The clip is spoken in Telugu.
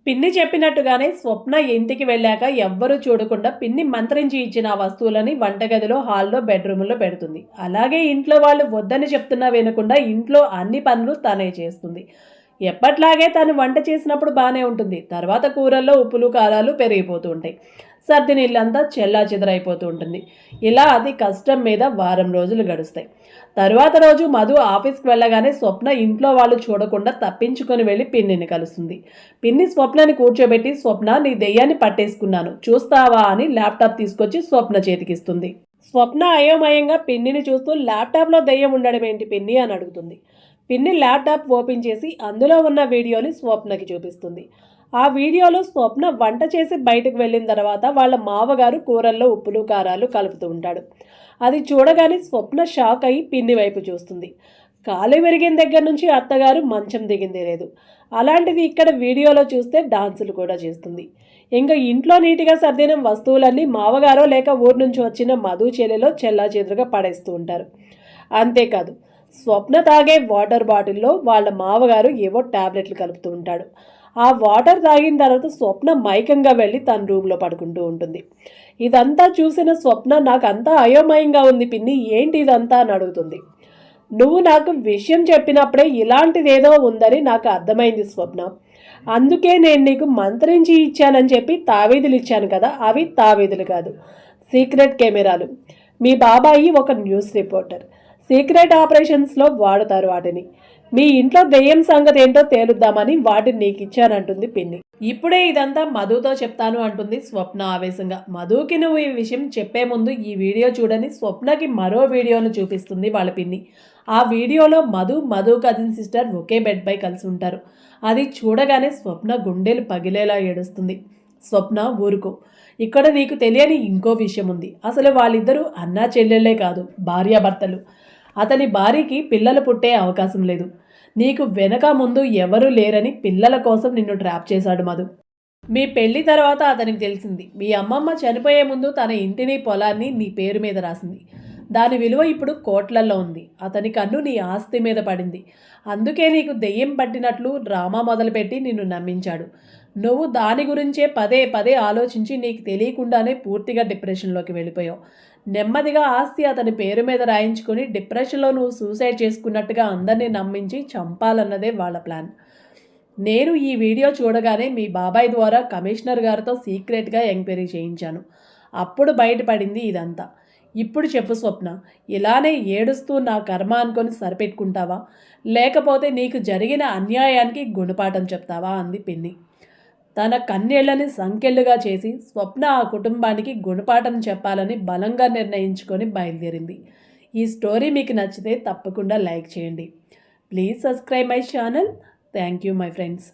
పిన్ని చెప్పినట్టుగానే స్వప్న ఇంటికి వెళ్ళాక ఎవ్వరూ చూడకుండా పిన్ని మంత్రించి ఇచ్చిన ఆ వస్తువులని వంటగదిలో, హాల్లో, బెడ్రూముల్లో పెడుతుంది. అలాగే ఇంట్లో వాళ్ళు వద్దని చెప్తున్నా వినకుండా ఇంట్లో అన్ని పనులు తనే చేస్తుంది. ఎప్పట్లాగే తను వంట చేసినప్పుడు బాగానే ఉంటుంది. తర్వాత కూరల్లో ఉప్పులు, కారాలు పెరిగిపోతూ ఉంటాయి. సర్దిన ఇల్లంతా చెల్లాచెదరైపోతూ ఉంటుంది. ఇలా అది కష్టం మీద వారం రోజులు గడుస్తాయి. తరువాత రోజు మధు ఆఫీస్కి వెళ్ళగానే స్వప్న ఇంట్లో వాళ్ళు చూడకుండా తప్పించుకొని వెళ్ళి పిన్నిని కలుస్తుంది. పిన్ని స్వప్నని కూర్చోబెట్టి, స్వప్న నీ దెయ్యాన్ని పట్టేసుకున్నాను చూస్తావా అని ల్యాప్టాప్ తీసుకొచ్చి స్వప్న చేతికిస్తుంది. స్వప్న అయోమయంగా పిన్నిని చూస్తూ ల్యాప్టాప్లో దెయ్యం ఉండడం ఏంటి పిన్ని అని అడుగుతుంది. పిన్ని ల్యాప్టాప్ ఓపెన్ చేసి అందులో ఉన్న వీడియోని స్వప్నకి చూపిస్తుంది. ఆ వీడియోలో స్వప్న వంట చేసి బయటకు వెళ్ళిన తర్వాత వాళ్ళ మావగారు కూరల్లో ఉప్పులు, కారాలు కలుపుతూ ఉంటాడు. అది చూడగానే స్వప్న షాక్ అయి పిన్ని వైపు చూస్తుంది. కాలు విరిగిన దగ్గర నుంచి అత్తగారు మంచం దిగిందే లేదు. అలాంటిది ఇక్కడ వీడియోలో చూస్తే డాన్సులు కూడా చేస్తుంది. ఇంకా ఇంట్లో నీట్గా సర్దిన వస్తువులన్నీ మావగారో లేక ఊరు నుంచి వచ్చిన మధు చెల్లెలో చెల్లాచెదురుగా పడేస్తూ ఉంటారు. అంతేకాదు, స్వప్న తాగే వాటర్ బాటిల్లో వాళ్ళ మావగారు ఏవో టాబ్లెట్లు కలుపుతూ ఉంటాడు. ఆ వాటర్ తాగిన తర్వాత స్వప్న మైకంగా వెళ్ళి తన రూమ్లో పడుకుంటూ ఉంటుంది. ఇదంతా చూసిన స్వప్న నాకంతా అయోమయంగా ఉంది పిన్ని, ఏంటి ఇదంతా అని అడుగుతుంది. నువ్వు నాకు విషయం చెప్పినప్పుడే ఇలాంటిదేదో ఉందని నాకు అర్థమైంది స్వప్న. అందుకే నేను నీకు మంత్రించి ఇచ్చానని చెప్పి తావీదులు ఇచ్చాను కదా, అవి తావీదులు కాదు, సీక్రెట్ కెమెరాలు. మీ బాబాయి ఒక న్యూస్ రిపోర్టర్. సీక్రెట్ ఆపరేషన్స్లో వాడతారు వాటిని. మీ ఇంట్లో దెయ్యం సంగతి ఏంటో తేలుద్దామని వాటిని నీకు ఇచ్చానంటుంది పిన్ని. ఇప్పుడే ఇదంతా మధుతో చెప్తాను అంటుంది స్వప్న ఆవేశంగా. మధుకి నువ్వు ఈ విషయం చెప్పే ముందు ఈ వీడియో చూడని స్వప్నకి మరో వీడియోను చూపిస్తుంది వాళ్ళ పిన్ని. ఆ వీడియోలో మధు కజిన్ సిస్టర్ ఒకే బెడ్పై కలిసి ఉంటారు. అది చూడగానే స్వప్న గుండెలు పగిలేలా ఏడుస్తుంది. స్వప్న ఊరుకో, ఇక్కడ నీకు తెలియని ఇంకో విషయం ఉంది. అసలు వాళ్ళిద్దరూ అన్నా చెల్లెళ్ళే కాదు, భార్యాభర్తలు. అతని భార్యకి పిల్లలు పుట్టే అవకాశం లేదు. నీకు వెనక ముందు ఎవరూ లేరని పిల్లల కోసం నిన్ను ట్రాప్ చేశాడు మధు. మీ పెళ్లి తర్వాత అతనికి తెలిసింది మీ అమ్మమ్మ చనిపోయే ముందు తన ఇంటిని, పొలాన్ని నీ పేరు మీద రాసింది. దాని విలువ ఇప్పుడు కోట్లల్లో ఉంది. అతని కన్ను నీ ఆస్తి మీద పడింది. అందుకే నీకు దెయ్యం పట్టినట్లు డ్రామా మొదలుపెట్టి నిన్ను నమ్మించాడు. నువ్వు దాని గురించే పదే పదే ఆలోచించి నీకు తెలియకుండానే పూర్తిగా డిప్రెషన్లోకి వెళ్ళిపోయావు. నెమ్మదిగా ఆస్తి అతని పేరు మీద రాయించుకొని డిప్రెషన్లో నువ్వు సూసైడ్ చేసుకున్నట్టుగా అందరినీ నమ్మించి చంపాలన్నదే వాళ్ళ ప్లాన్. నేను ఈ వీడియో చూడగానే మీ బాబాయ్ ద్వారా కమిషనర్ గారితో సీక్రెట్గా ఎంక్వైరీ చేయించాను. అప్పుడు బయటపడింది ఇదంతా. ఇప్పుడు చెప్పు స్వప్న, ఇలానే ఏడుస్తూ నా కర్మ అనుకొని సరిపెట్టుకుంటావా, లేకపోతే నీకు జరిగిన అన్యాయానికి గుణపాఠం చెప్తావా అంది పిన్ని. తన కన్నీళ్లని సంకెళ్ళుగా చేసి స్వప్న ఆ కుటుంబానికి గుణపాఠం చెప్పాలని బలంగా నిర్ణయించుకొని బయలుదేరింది. ఈ స్టోరీ మీకు నచ్చితే తప్పకుండా లైక్ చేయండి. Please subscribe my channel. Thank you my friends.